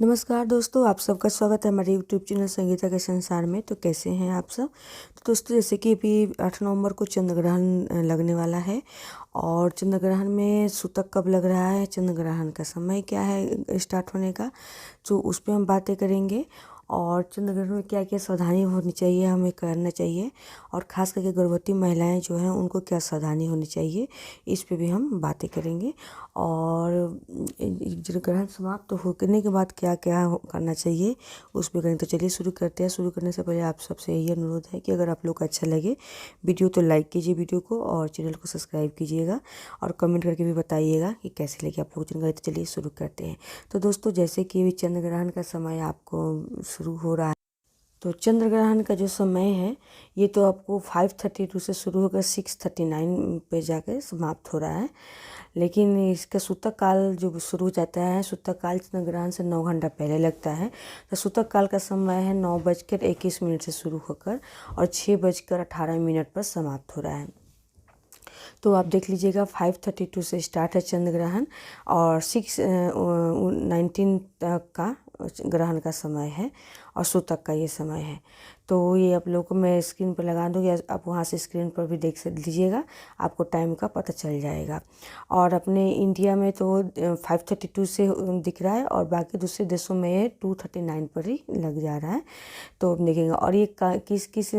नमस्कार दोस्तों, आप सबका स्वागत है हमारे यूट्यूब चैनल संगीता के संसार में। तो कैसे हैं आप सब। तो दोस्तों, जैसे कि अभी 8 नवंबर को चंद्र ग्रहण लगने वाला है और चंद्र ग्रहण में सूतक कब लग रहा है, चंद्र ग्रहण का समय क्या है स्टार्ट होने का, तो उस पर हम बातें करेंगे। और चंद्र ग्रहण में क्या क्या सावधानी होनी चाहिए, हमें करना चाहिए, और ख़ास करके गर्भवती महिलाएं जो हैं उनको क्या सावधानी होनी चाहिए, इस पे भी हम बातें करेंगे। और चंद्र ग्रहण समाप्त होने के बाद क्या क्या करना चाहिए उस पर करेंगे। तो चलिए शुरू करते हैं। शुरू करने से पहले आप सबसे यही अनुरोध है कि अगर आप लोग को अच्छा लगे वीडियो तो लाइक कीजिए वीडियो को, और चैनल को सब्सक्राइब कीजिएगा, और कमेंट करके भी बताइएगा कि कैसे लगे आप लोग जानकारी। तो चलिए शुरू करते हैं। तो दोस्तों, जैसे कि अभी चंद्र ग्रहण का समय आपको शुरू हो रहा है, तो चंद्र ग्रहण का जो समय है ये तो आपको 5:32 से शुरू होकर 6:39 पे जाकर समाप्त हो रहा है। लेकिन इसका सूतक काल जो शुरू हो जाता है, सूतक काल चंद्र ग्रहण से 9 घंटा पहले लगता है। तो सूतक काल का समय है 9:21 से शुरू होकर और 6:18 पर समाप्त हो रहा है। तो आप देख लीजिएगा 5:32 से स्टार्ट है चंद्र ग्रहण और 6:19 तक का ग्रहण का समय है और सूतक का ये समय है। तो ये आप लोगों को मैं स्क्रीन पर लगा दूँगी, आप वहाँ से स्क्रीन पर भी देख लीजिएगा, आपको टाइम का पता चल जाएगा। और अपने इंडिया में तो 5:32 से दिख रहा है और बाकी दूसरे देशों में 2:39 पर ही लग जा रहा है। तो देखेंगे। और ये किस किस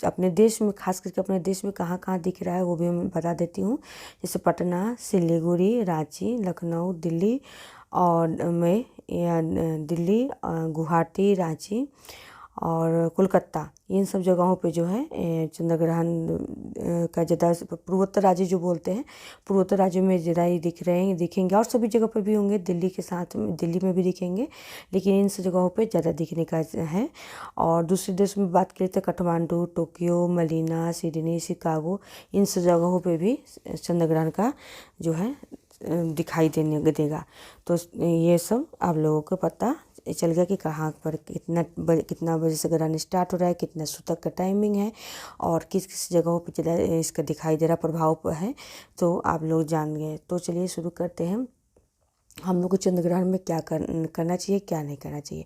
अपने देश में, खास करके अपने देश में कहाँ कहाँ दिख रहा है वो भी मैं बता देती हूँ। जैसे पटना, सिलीगुड़ी, रांची, लखनऊ, दिल्ली और में या दिल्ली, गुवाहाटी, रांची और कोलकाता, इन सब जगहों पे जो है चंद्र ग्रहण का ज़्यादा पूर्वोत्तर राज्य जो बोलते हैं, पूर्वोत्तर राज्यों में ज़्यादा ही दिखेंगे, और सभी जगह पर भी होंगे, दिल्ली के साथ में दिल्ली में भी दिखेंगे, लेकिन इन सब जगहों पे ज़्यादा दिखने का है। और दूसरे देश में बात करें तो काठमांडू, टोक्यो, मलीना, सिडनी, शिकागो, इन सब जगहों पे भी चंद्र ग्रहण का जो है दिखाई देगा। तो ये सब आप लोगों को पता चल गया कि कहाँ पर कितना बजे से ग्रहण स्टार्ट हो रहा है, कितना सूतक का टाइमिंग है और किस किस जगहों पर ज़्यादा इसका दिखाई दे रहा प्रभाव है, तो आप लोग जान गए। तो चलिए शुरू करते हैं। हम लोग को चंद्र ग्रहण में क्या करना चाहिए, क्या नहीं करना चाहिए।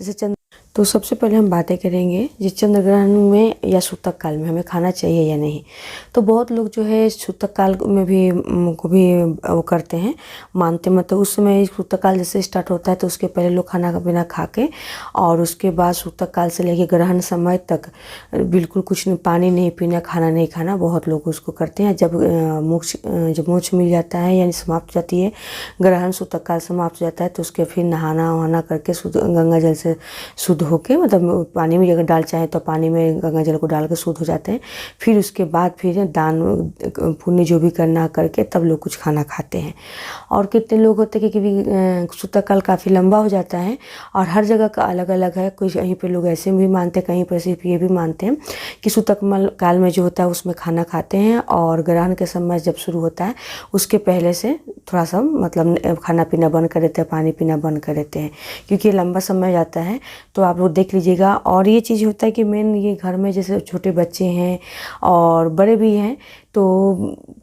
जैसे तो सबसे पहले हम बातें करेंगे जिस चंद्र ग्रहण में या सूतक काल में हमें खाना चाहिए या नहीं। तो बहुत लोग जो है सूतक काल में भी को भी वो करते हैं, मानते मतलब उस समय सूतक काल जैसे स्टार्ट होता है तो उसके पहले लोग खाना पीना खा के, और उसके बाद सूतक काल से लेके ग्रहण समय तक बिल्कुल कुछ नहीं, पानी नहीं पीना, खाना नहीं खाना, बहुत लोग उसको करते हैं। जब मोक्ष मिल जाता है यानी समाप्त हो जाती है, ग्रहण सूतक काल समाप्त हो जाता है, तो उसके फिर नहाना वहाना करके गंगा जल से शुद्ध होके, मतलब पानी में अगर डाल चाहे तो पानी में गंगा जल को डाल के शुद्ध हो जाते हैं। फिर उसके बाद फिर दान पुण्य जो भी करना करके तब लोग कुछ खाना खाते हैं। और कितने लोग होते हैं कि सूतक काल काफ़ी लंबा हो जाता है और हर जगह का अलग अलग है। कुछ कहीं पे लोग ऐसे भी मानते हैं, कहीं पर सिर्फ ये भी मानते हैं कि सूतक काल में जो होता है उसमें खाना खाते हैं, और ग्रहण के समय जब शुरू होता है उसके पहले से थोड़ा सा मतलब खाना पीना बंद कर देते हैं, पानी पीना बंद कर देते हैं, क्योंकि ये लंबा समय जाता है। तो आप लोग देख लीजिएगा। और ये चीज़ होता है कि मेन ये घर में जैसे छोटे बच्चे हैं और बड़े भी हैं तो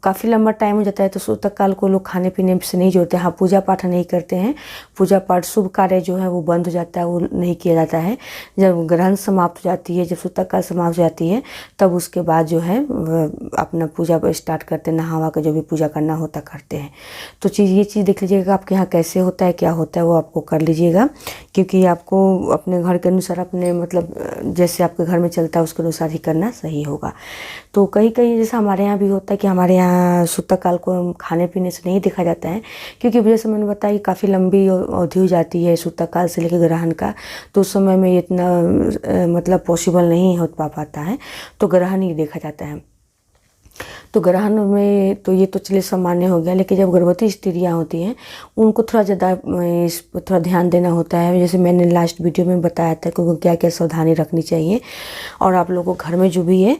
काफ़ी लंबा टाइम हो जाता है, तो सूतक काल को लोग खाने पीने से नहीं जोड़ते। हाँ, पूजा पाठ नहीं करते हैं, पूजा पाठ शुभ कार्य जो है वो बंद हो जाता है, वो नहीं किया जाता है। जब ग्रहण समाप्त हो जाती है, जब सूतक काल समाप्त हो जाती है, तब उसके बाद जो है अपना पूजा स्टार्ट करते हैं, नहावा का जो भी पूजा करना होता करते हैं। तो ये चीज़ देख लीजिएगा आपके यहाँ कैसे होता है, क्या होता है, वो आपको कर लीजिएगा, क्योंकि आपको अपने घर के अनुसार, अपने मतलब जैसे आपके घर में चलता है उसके अनुसार ही करना सही होगा। तो कहीं कहीं जैसे हमारे यहाँ भी होता है कि हमारे यहाँ सूतक काल को खाने पीने से नहीं देखा जाता है, क्योंकि जैसे मैंने बताया काफ़ी लंबी अवधि हो जाती है सूतक काल से लेकर ग्रहण का, तो उस समय में इतना मतलब पॉसिबल नहीं हो पाता है, तो ग्रहण ही देखा जाता है। तो ग्रहण में तो ये तो चलिए सामान्य हो गया, लेकिन जब गर्भवती स्त्रियाँ होती हैं उनको थोड़ा ज़्यादा इस पर थोड़ा ध्यान देना होता है। जैसे मैंने लास्ट वीडियो में बताया था कि उनको क्या क्या सावधानी रखनी चाहिए। और आप लोगों को घर में जो भी है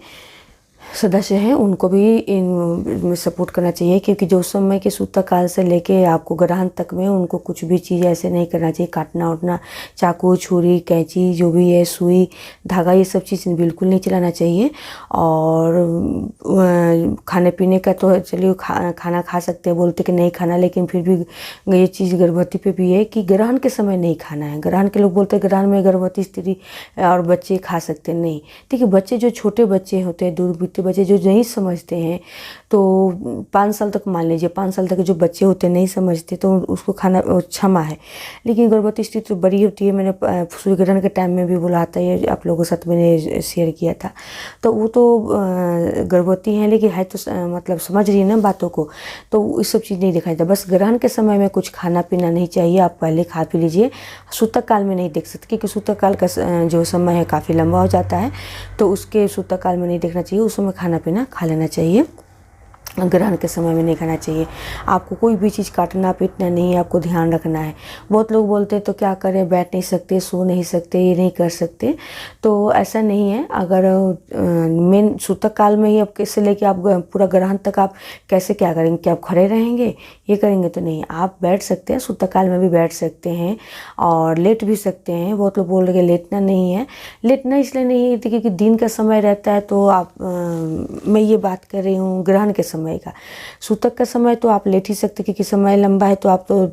सदस्य हैं उनको भी इनमें सपोर्ट करना चाहिए, क्योंकि जो समय के सूतक काल से लेके आपको ग्रहण तक में उनको कुछ भी चीज़ ऐसे नहीं करना चाहिए, काटना उटना, चाकू छुरी कैंची जो भी है, सुई धागा, ये सब चीज़ बिल्कुल नहीं चलाना चाहिए। और खाने पीने का तो चलिए खाना खा सकते हैं, बोलते कि नहीं खाना, लेकिन फिर भी ये चीज़ गर्भवती पे भी है कि ग्रहण के समय नहीं खाना है। ग्रहण के लोग बोलते हैं ग्रहण में गर्भवती स्त्री और बच्चे खा सकते हैं, नहीं। देखिए बच्चे जो छोटे बच्चे होते हैं, दूध पीते बच्चे जो नहीं समझते हैं, तो 5 साल तक मान लीजिए, 5 साल तक जो बच्चे होते हैं नहीं समझते तो उसको खाना क्षमा है। लेकिन गर्भवती स्त्री तो बड़ी होती है, मैंने सूर्य ग्रहण के टाइम में भी बोला था, ये आप लोगों के साथ मैंने शेयर किया था। तो वो तो गर्भवती हैं, लेकिन है तो मतलब समझ रही है ना बातों को, तो इस सब चीज़ नहीं दिखाई देता। बस ग्रहण के समय में कुछ खाना पीना नहीं चाहिए, आप पहले खा पी लीजिए। सूतक काल में नहीं देख सकते, क्योंकि सूतक काल का जो समय है काफ़ी लंबा हो जाता है, तो उसके सूतक काल में नहीं देखना चाहिए, उस समय खाना पीना खा लेना चाहिए। ग्रहण के समय में नहीं खाना चाहिए। आपको कोई भी चीज़ काटना पीटना नहीं है, आपको ध्यान रखना है। बहुत लोग बोलते हैं तो क्या करें, बैठ नहीं सकते, सो नहीं सकते, ये नहीं कर सकते, तो ऐसा नहीं है। अगर मेन सूतक काल में ही आप कैसे लेके आप पूरा ग्रहण तक आप कैसे क्या करेंगे, क्या आप खड़े रहेंगे, ये करेंगे तो नहीं। आप बैठ सकते हैं, सूतक काल में भी बैठ सकते हैं और लेट भी सकते हैं। बहुत लोग बोल रहे हैं लेटना नहीं है, लेटना इसलिए नहीं है क्योंकि दिन का समय रहता है, तो आप मैं ये बात कर रही हूँ ग्रहण के समय का। सूतक का समय तो आप लेट ही सकते, क्योंकि समय लंबा है, तो आप तो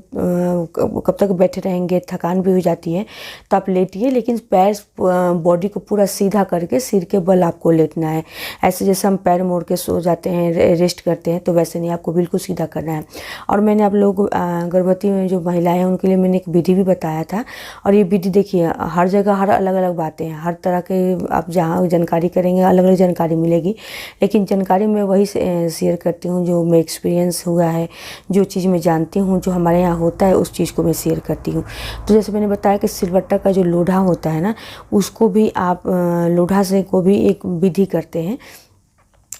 कब तक बैठे रहेंगे, थकान भी हो जाती है, तो आप लेटिए, लेकिन पैर बॉडी को पूरा सीधा करके सिर के बल आपको लेटना है। ऐसे जैसे हम पैर मोड़ के सो जाते हैं, रेस्ट करते हैं, तो वैसे नहीं, आपको बिल्कुल सीधा करना है। और मैंने आप लोग गर्भवती में जो महिलाएं हैं उनके लिए मैंने एक विधि भी बताया था, और ये विधि देखिए हर जगह हर अलग अलग बातें हैं, हर तरह के आप जहाँ जानकारी करेंगे अलग अलग जानकारी मिलेगी, लेकिन जानकारी मैं वही शेयर करती हूँ जो मैं एक्सपीरियंस हुआ है, जो चीज़ मैं जानती हूँ, जो हमारे यहाँ होता है, उस चीज़ को मैं शेयर करती हूँ। तो जैसे मैंने बताया कि सिलबट्टा का जो लोढ़ा होता है ना, उसको भी आप लोढ़ा से को भी एक विधि करते हैं।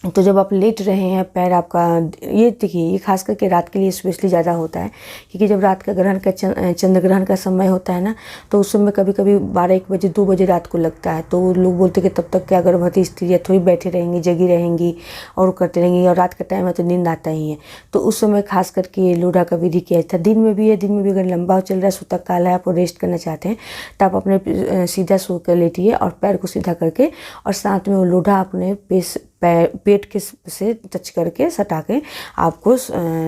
तो जब आप लेट रहे हैं, पैर आपका, ये देखिए ये खास करके रात के लिए स्पेशली ज़्यादा होता है, क्योंकि जब रात का ग्रहण का चंद्र ग्रहण का समय होता है ना, तो उस समय कभी कभी 12-1 बजे 2 बजे रात को लगता है, तो लोग बोलते हैं कि तब तक क्या गर्भवती स्त्रियाँ थोड़ी बैठी रहेंगी, जगी रहेंगी और करते रहेंगी, और रात का टाइम है तो नींद आता ही है। तो उस समय खास करके ये लोढ़ा का विधि किया था। दिन में भी है, दिन में भी अगर लंबा चल रहा है, सूतक काल है, आप रेस्ट करना चाहते हैं, तो आप अपने सीधा सो कर लेटिए और पैर को सीधा करके, और साथ में वो लोढ़ा अपने पेट के से टच करके सटा के आपको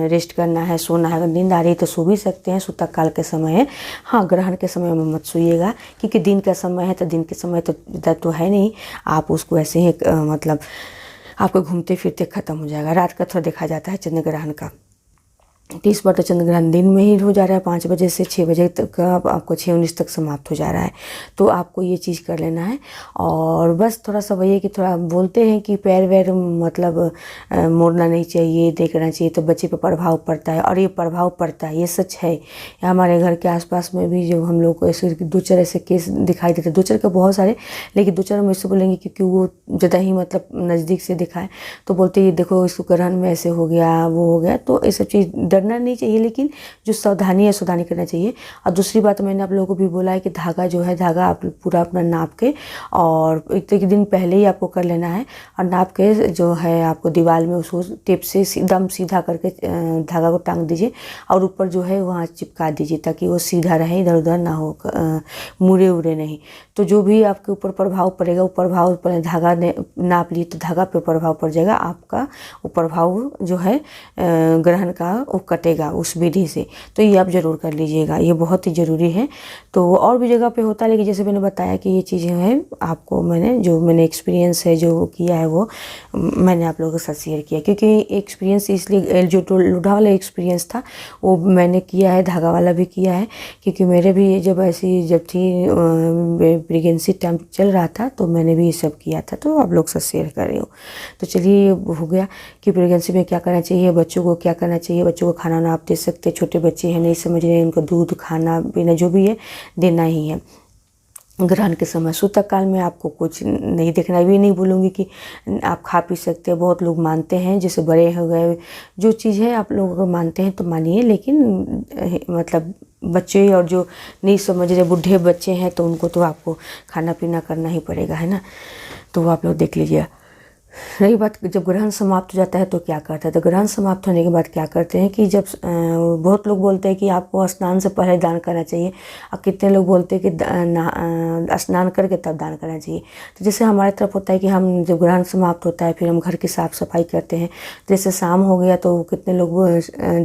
रेस्ट करना है, सोना है। अगर नींद आ रही है तो सो भी सकते हैं, सूतक काल के समय है। हाँ, ग्रहण के समय में मत सोइएगा, क्योंकि दिन का समय है, तो दिन के समय तो इधर तो है नहीं, आप उसको ऐसे ही मतलब आपको घूमते फिरते ख़त्म हो जाएगा। रात का थोड़ा देखा जाता है चंद्र ग्रहण का, 30 बार तो चंद्र ग्रहण दिन में ही हो जा रहा है, 5 बजे से 6 बजे तक आपको 6:19 तक समाप्त हो जा रहा है, तो आपको ये चीज़ कर लेना है। और बस थोड़ा सा वही है कि थोड़ा बोलते हैं कि पैर वैर मतलब मोड़ना नहीं चाहिए, देखना चाहिए, तो बच्चे पर प्रभाव पड़ता है, और ये प्रभाव पड़ता है, ये सच है। हमारे घर के आसपास में भी जो हम लोग को ऐसे 2-4 ऐसे केस दिखाई देते, 2-4 के बहुत सारे, लेकिन 2-4 हम इससे बोलेंगे क्योंकि वो ज़्यादा ही मतलब नज़दीक से दिखाए, तो बोलते ये देखो इसको ग्रहण में ऐसे हो गया, वो हो गया, तो ये सब चीज़ डरना नहीं चाहिए, लेकिन जो सावधानी है सावधानी करना चाहिए। और दूसरी बात मैंने आप लोगों को भी बोला है कि धागा जो है, धागा आप पूरा अपना नाप के, और एक दिन पहले ही आपको कर लेना है, और नाप के जो है आपको दीवार में उसको टेप से एकदम सीधा करके धागा को टांग दीजिए, और ऊपर जो है वहाँ चिपका दीजिए, ताकि वो सीधा रहे, इधर उधर ना हो, मुड़े उड़े नहीं। तो जो भी आपके ऊपर प्रभाव पड़ेगा, वो प्रभाव पर धागा नाप लिए तो धागा पे प्रभाव पड़ जाएगा, आपका वो प्रभाव जो है ग्रहण का वो कटेगा उस विधि से। तो ये आप ज़रूर कर लीजिएगा, ये बहुत ही ज़रूरी है। तो और भी जगह पे होता है, लेकिन जैसे मैंने बताया कि ये चीज़ें हैं, आपको मैंने एक्सपीरियंस है जो किया है, वो मैंने आप लोगों के साथ शेयर किया, क्योंकि एक्सपीरियंस इसलिए जो लोढ़ा वाला एक्सपीरियंस था वो मैंने किया है, धागा वाला भी किया है, क्योंकि मेरे भी जब थी प्रेगनेंसी टाइम चल रहा था, तो मैंने भी ये सब किया था, तो आप लोग साथ शेयर कर रही हूँ। तो चलिए हो गया कि प्रेगनेंसी में क्या करना चाहिए, बच्चों को क्या करना चाहिए। बच्चों को खाना ना आप दे सकते, छोटे बच्चे हैं नहीं समझ रहे हैं, उनको दूध खाना पीना जो भी है देना ही है। ग्रहण के समय सूतक काल में आपको कुछ नहीं देखना, भी नहीं बोलूँगी कि आप खा पी सकते हैं। बहुत लोग मानते हैं, जैसे बड़े हो गए, जो चीज़ है आप लोग अगर मानते हैं तो मानिए, लेकिन मतलब बच्चे और जो नहीं समझ रहे बूढ़े बच्चे हैं, तो उनको तो आपको खाना पीना करना ही पड़ेगा, है ना। तो वो आप लोग देख लीजिए। रही बात जब ग्रहण समाप्त हो जाता है तो क्या करते हैं, तो ग्रहण समाप्त होने के बाद क्या करते हैं कि जब बहुत लोग बोलते हैं कि आपको स्नान से पहले दान करना चाहिए, और कितने लोग बोलते हैं कि स्नान करके तब दान करना चाहिए। तो जैसे हमारी तरफ होता है कि हम जब ग्रहण समाप्त होता है फिर हम घर की साफ़ सफाई करते हैं। जैसे शाम हो गया तो कितने लोग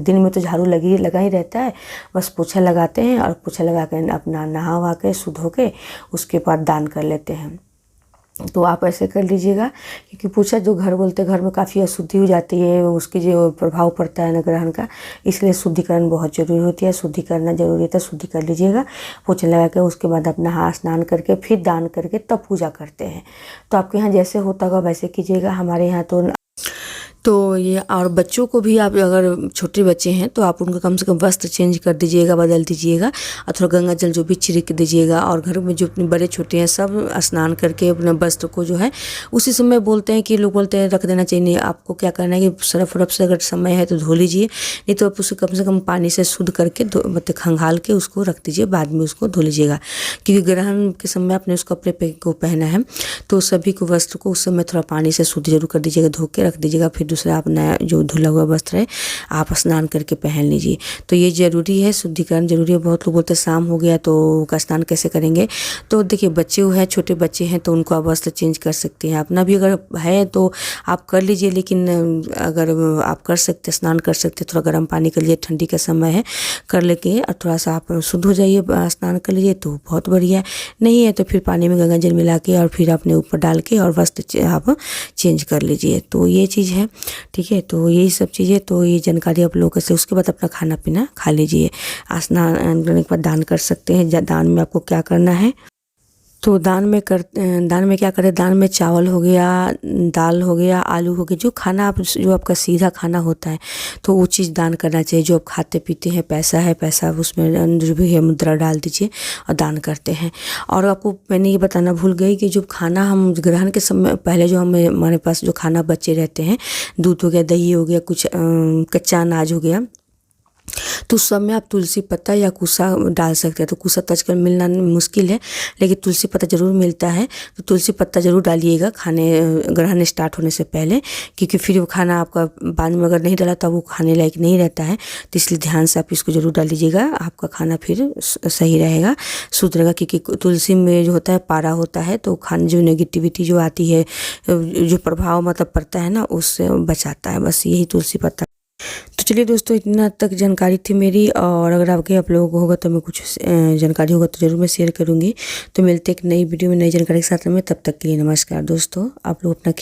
दिन में तो झाड़ू लगा ही रहता है, बस पोछा लगाते हैं और पोछा लगा के अपना नहा वहा के शुद्ध होके उसके बाद दान कर लेते हैं। तो आप ऐसे कर लीजिएगा, क्योंकि पूछा जो घर बोलते हैं घर में काफ़ी अशुद्धि हो जाती है, उसकी जो प्रभाव पड़ता है ना ग्रहण का, इसलिए शुद्धिकरण बहुत ज़रूरी होती है। शुद्धि करना जरूरी होता है, शुद्धि कर लीजिएगा पोछा लगा के। उसके बाद अपना हाथ स्नान करके फिर दान करके तब पूजा करते हैं। तो आपके यहाँ जैसे होता होगा वैसे कीजिएगा। हमारे यहाँ तो ये, और बच्चों को भी आप अगर छोटे बच्चे हैं तो आप उनको कम से कम वस्त्र चेंज कर दीजिएगा, बदल दीजिएगा, और थोड़ा गंगा जल जो भी छिड़क दीजिएगा। और घर में जो अपने बड़े छोटे हैं सब स्नान करके अपने वस्त्र को जो है उसी समय बोलते हैं कि लोग बोलते हैं रख देना चाहिए। नहीं, आपको क्या करना है कि सरफ वरफ से अगर समय है तो धो लीजिए, नहीं तो आप उसे कम से कम पानी से शुद्ध करके मतलब खंगाल के उसको रख दीजिए, बाद में उसको धो लीजिएगा। क्योंकि ग्रहण के समय आपने उस कपड़े पे को पहना है तो सभी को वस्त्र को उस समय थोड़ा पानी से शुद्ध जरूर कर दीजिएगा, धो के रख दीजिएगा। फिर दूसरा आप नया जो धुला हुआ वस्त्र है आप स्नान करके पहन लीजिए। तो ये ज़रूरी है, शुद्धिकरण ज़रूरी है। बहुत लोग बोलते हैं शाम हो गया तो का स्नान कैसे करेंगे। तो देखिए बच्चे हैं, छोटे बच्चे हैं तो उनको आप वस्त्र चेंज कर सकते हैं। अपना भी अगर है तो आप कर लीजिए, लेकिन अगर आप कर सकते स्नान कर सकते थोड़ा गर्म पानी कर लीजिए, ठंडी का समय है कर लेके और थोड़ा सा आप शुद्ध हो जाइए, स्नान कर लीजिए तो बहुत बढ़िया है। नहीं है तो फिर पानी में गंगा जल मिला के और फिर अपने ऊपर डाल के और वस्त्र आप चेंज कर लीजिए। तो ये चीज़ है, ठीक है। तो यही सब चीज़ें, तो ये जानकारी आप लोगों से। उसके बाद अपना खाना पीना खा लीजिए। स्नान करने के बाद दान कर सकते हैं। दान में आपको क्या करना है, तो दान में क्या करें, दान में चावल हो गया, दाल हो गया, आलू हो गया, जो खाना आप जो आपका सीधा खाना होता है तो वो चीज़ दान करना चाहिए। जो आप खाते पीते हैं, पैसा है, पैसा उसमें जो भी है मुद्रा डाल दीजिए और दान करते हैं। और आपको मैंने ये बताना भूल गई कि जो खाना हम ग्रहण के समय पहले जो हमारे पास जो खाना बचे रहते हैं, दूध हो गया, दही हो गया, कुछ कच्चा अनाज हो गया, तो उस समय आप तुलसी पत्ता या कुसा डाल सकते हैं। तो कुसा तो आजकल मिलना मुश्किल है, लेकिन तुलसी पत्ता ज़रूर मिलता है। तो तुलसी पत्ता ज़रूर डालिएगा खाने ग्रहण स्टार्ट होने से पहले, क्योंकि फिर वो खाना आपका बाद में अगर नहीं डाला तो वो खाने लायक नहीं रहता है। तो इसलिए ध्यान से आप इसको ज़रूर डाल लीजिएगा, आपका खाना फिर सही रहेगा, शुद्ध रहेगा। क्योंकि तुलसी में जो होता है पारा होता है, तो खाने जो नेगेटिविटी जो आती है, जो प्रभाव मतलब पड़ता है ना, उससे बचाता है। बस यही तुलसी पत्ता। तो चलिए दोस्तों, इतना तक जानकारी थी मेरी, और अगर आप लोगों को होगा तो मैं कुछ जानकारी होगा तो ज़रूर मैं शेयर करूँगी। तो मिलते एक नई वीडियो में नई जानकारी के साथ में, तब तक के लिए नमस्कार दोस्तों। आप लोग अपना ख्याल